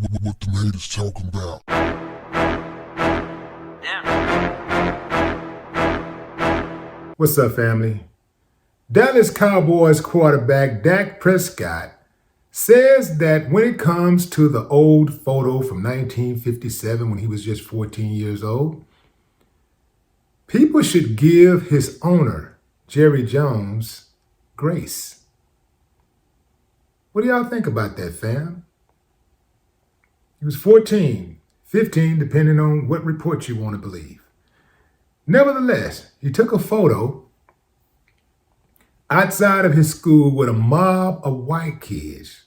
What the haters talking about? What's up, family? Dallas Cowboys quarterback Dak Prescott says that when it comes to the old photo from 1957 when he was just 14 years old, people should give his owner, Jerry Jones, grace. What do y'all think about that, fam? He was 14, 15, depending on what report you want to believe. Nevertheless, he took a photo outside of his school with a mob of white kids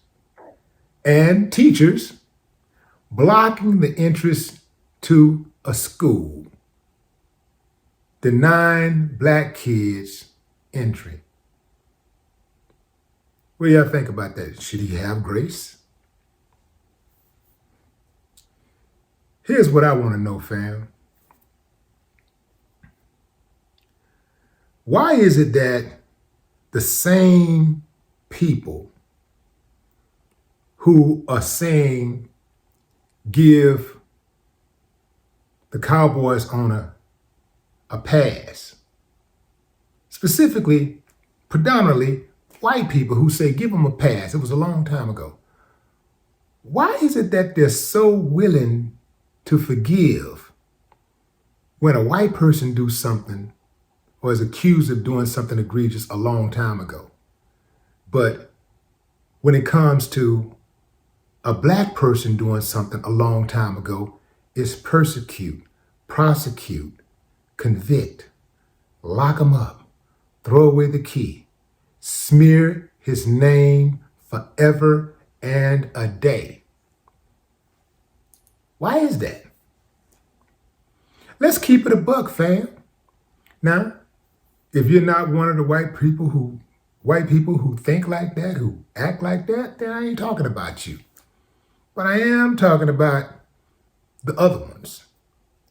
and teachers blocking the entrance to a school, denying black kids entry. What do y'all think about that? Should he have grace? Here's what I want to know, fam. Why is it that the same people who are saying give the Cowboys owner a pass, specifically, predominantly white people who say give them a pass, it was a long time ago. Why is it that they're so willing to forgive when a white person do something or is accused of doing something egregious a long time ago? But when it comes to a black person doing something a long time ago, it's persecute, prosecute, convict, lock him up, throw away the key, smear his name forever and a day. Why is that? Let's keep it a buck, fam. Now, if you're not one of the white people who think like that, who act like that, then I ain't talking about you. But I am talking about the other ones.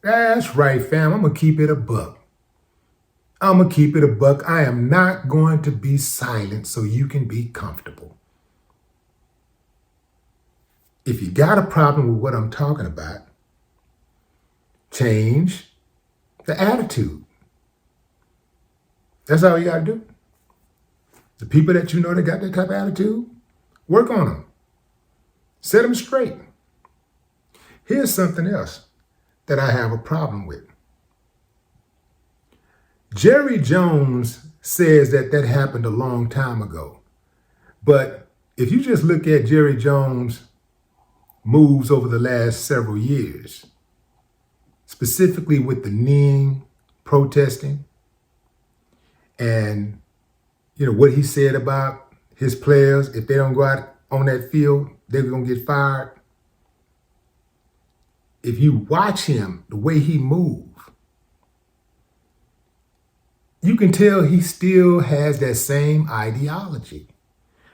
That's right, fam. I'm going to keep it a buck. I'm going to keep it a buck. I am not going to be silent so you can be comfortable. If you got a problem with what I'm talking about, change the attitude. That's all you got to do. The people that you know that got that type of attitude, work on them. Set them straight. Here's something else that I have a problem with. Jerry Jones says that happened a long time ago. But if you just look at Jerry Jones' moves over the last several years, specifically with the kneeling, protesting, and what he said about his players, if they don't go out on that field, they're going to get fired. If you watch him, the way he moves, you can tell he still has that same ideology.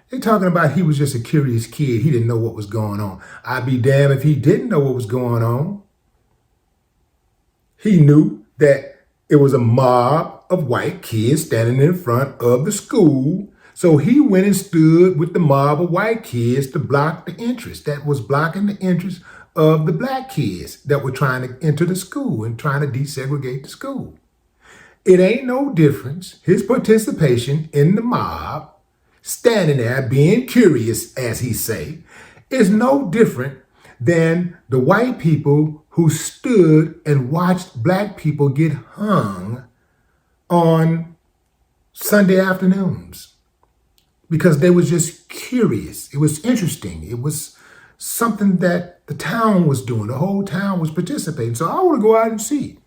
They're talking about he was just a curious kid. He didn't know what was going on. I'd be damned if he didn't know what was going on. He knew that it was a mob of white kids standing in front of the school. So he went and stood with the mob of white kids to block the entrance that was blocking the entrance of the black kids that were trying to enter the school and trying to desegregate the school. It ain't no difference. His participation in the mob, standing there being curious, as he say, is no different than the white people who stood and watched black people get hung on Sunday afternoons because they was just curious. It was interesting. It was something that the town was doing. The whole town was participating. So I want to go out and see.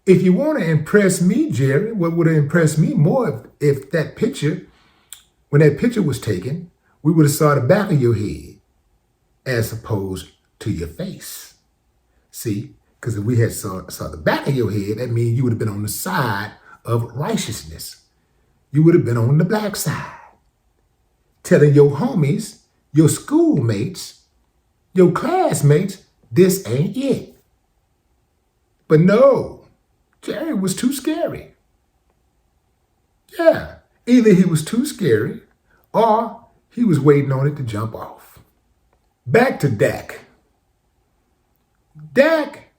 If you want to impress me, Jerry, what would have impressed me more if that picture, when that picture was taken, we would have saw the back of your head as opposed to your face. See, because if we had saw the back of your head, that means you would have been on the side of righteousness. You would have been on the black side, telling your homies, your schoolmates, your classmates, this ain't it. But no, Jerry was too scary. Yeah, either he was too scary or he was waiting on it to jump off. Back to Dak. Dak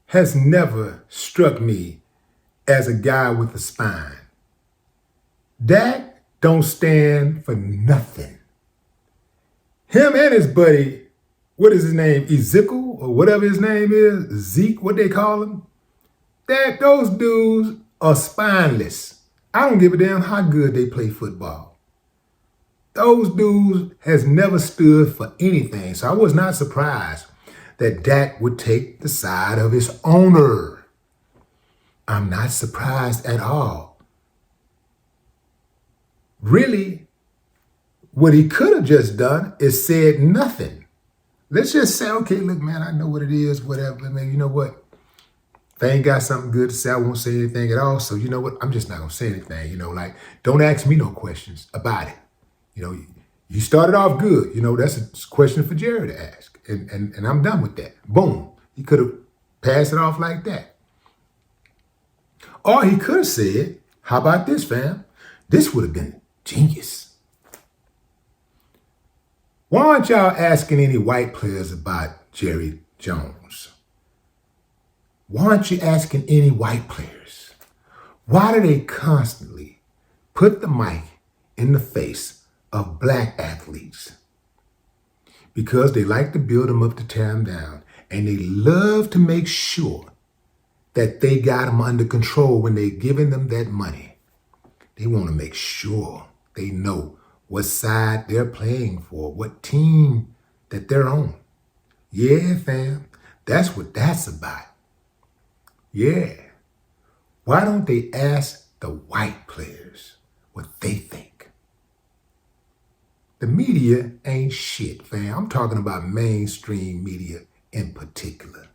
has never struck me as a guy with a spine. Dak don't stand for nothing. Him and his buddy, what is his name, Ezekiel, or whatever his name is, Zeke, what they call him? Dak, those dudes are spineless. I don't give a damn how good they play football. Those dudes has never stood for anything. So I was not surprised that Dak would take the side of his owner. I'm not surprised at all. Really, what he could have just done is said nothing. Let's just say, okay, look, man, I know what it is, whatever. Man, you know what? If I ain't got something good to say, I won't say anything at all. So you know what? I'm just not going to say anything. Like, don't ask me no questions about it. You started off good. That's a question for Jerry to ask. And I'm done with that. Boom. He could have passed it off like that. Or he could have said, how about this, fam? This would have been genius. Why aren't y'all asking any white players about Jerry Jones? Why aren't you asking any white players? Why do they constantly put the mic in the face of black athletes? Because they like to build them up to tear them down. And they love to make sure that they got them under control when they're giving them that money. They want to make sure they know what side they're playing for, what team that they're on. Yeah, fam, that's what that's about. Yeah. Why don't they ask the white players what they think? The media ain't shit, fam. I'm talking about mainstream media in particular.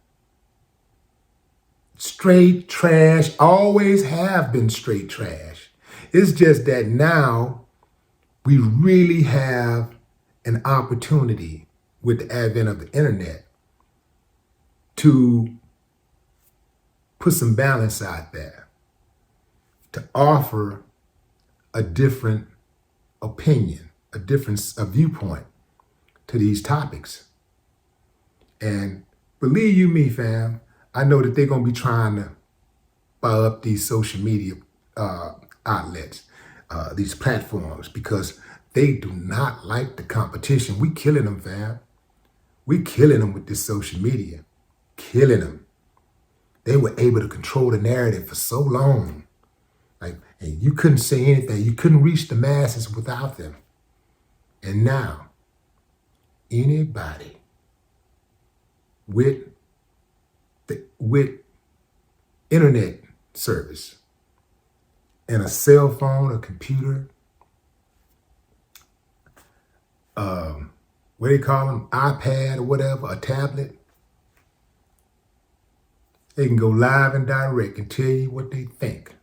Straight trash, always have been straight trash. It's just that now we really have an opportunity with the advent of the internet to put some balance out there, to offer a different opinion, a viewpoint to these topics. And believe you me, fam, I know that they're going to be trying to buy up these social media outlets, these platforms, because they do not like the competition. We killing them, fam. We killing them with this social media. Killing them. They were able to control the narrative for so long. And you couldn't say anything. You couldn't reach the masses without them. And now, anybody with internet service and a cell phone, a computer, what do they call them, iPad or whatever, a tablet, they can go live and direct and tell you what they think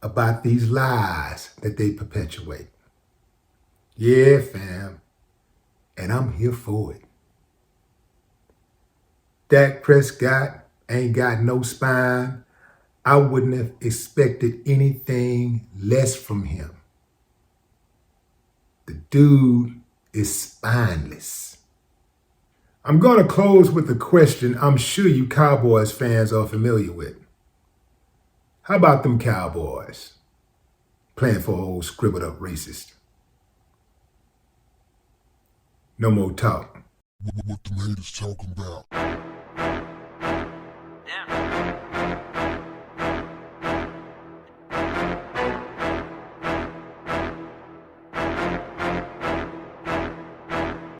about these lies that they perpetuate. Yeah, fam, and I'm here for it. Dak Prescott ain't got no spine. I wouldn't have expected anything less from him. The dude is spineless. I'm going to close with a question I'm sure you Cowboys fans are familiar with. How about them Cowboys playing for old scribbled up racist? No more talk. What the haters talking about?